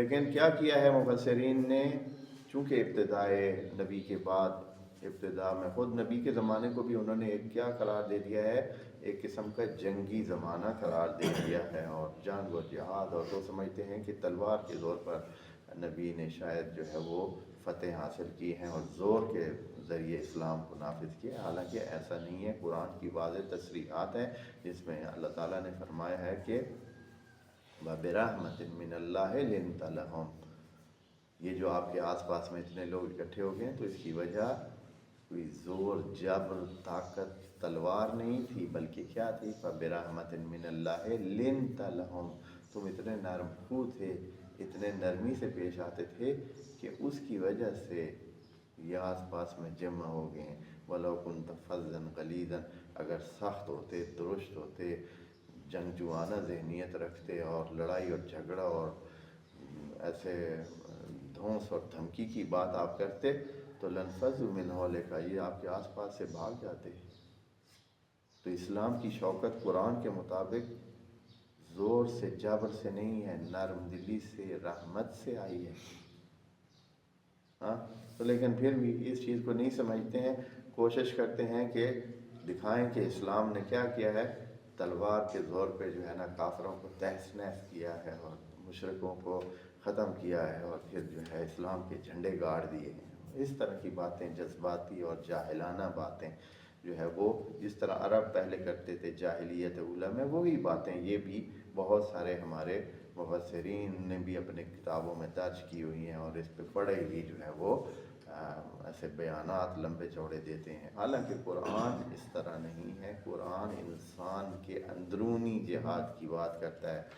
لیکن کیا کیا ہے مفسرین نے، چونکہ ابتدائے نبی کے بعد، ابتدا میں خود نبی کے زمانے کو بھی انہوں نے ایک کیا قرار دے دیا ہے، ایک قسم کا جنگی زمانہ قرار دے دیا ہے، اور جنگ و جہاد، اور وہ سمجھتے ہیں کہ تلوار کے زور پر نبی نے شاید جو ہے وہ فتح حاصل کی ہیں اور زور کے ذریعے اسلام کو نافذ کیا ہے، حالانکہ ایسا نہیں ہے۔ قرآن کی واضح تصریحات ہیں جس میں اللہ تعالیٰ نے فرمایا ہے کہ وَبِرَحْمَةٍ مِّنَ اللَّهِ لِنْتَ لَهُمْ، یہ جو آپ کے آس پاس میں اتنے لوگ اکٹھے ہو گئے ہیں تو اس کی وجہ کوئی زور، جبر، طاقت، تلوار نہیں تھی، بلکہ کیا تھی؟ فَبِرَحْمَةٍ مِّنَ اللَّهِ لِنْتَ لَهُمْ، تم اتنے نرم خو تھے، اتنے نرمی سے پیش آتے تھے کہ اس کی وجہ سے یہ آس پاس میں جمع ہو گئے ہیں۔ وَلَوْ كُنْتَ فَظًّا غَلِيظًا، اگر سخت ہوتے، درست ہوتے، جنگجوانہ ذہنیت رکھتے اور لڑائی اور جھگڑا اور ایسے دھونس اور دھمکی کی بات آپ کرتے تو لَانفَضُّوا مِنْ حَوْلِكَ، یہ آپ کے آس پاس سے بھاگ جاتے۔ تو اسلام کی شوکت قرآن کے مطابق زور سے، جبر سے نہیں ہے، نرم دلی سے، رحمت سے آئی ہے۔ ہاں تو لیکن پھر بھی اس چیز کو نہیں سمجھتے ہیں، کوشش کرتے ہیں کہ دکھائیں کہ اسلام نے کیا کیا ہے، تلوار کے زور پہ جو ہے نا کافروں کو تہس نہس کیا ہے اور مشرکوں کو ختم کیا ہے، اور پھر جو ہے اسلام کے جھنڈے گاڑ دیے ہیں۔ اس طرح کی باتیں، جذباتی اور جاہلانہ باتیں جو ہے وہ جس طرح عرب پہلے کرتے تھے جاہلیت اولیٰ میں، وہی باتیں یہ بھی بہت سارے ہمارے مفسرین نے بھی اپنے کتابوں میں درج کی ہوئی ہیں، اور اس پہ بڑے ہی جو ہے وہ ایسے بیانات لمبے چوڑے دیتے ہیں۔ حالانکہ قرآن اس طرح نہیں ہے، قرآن انسان کے اندرونی جہاد کی بات کرتا ہے،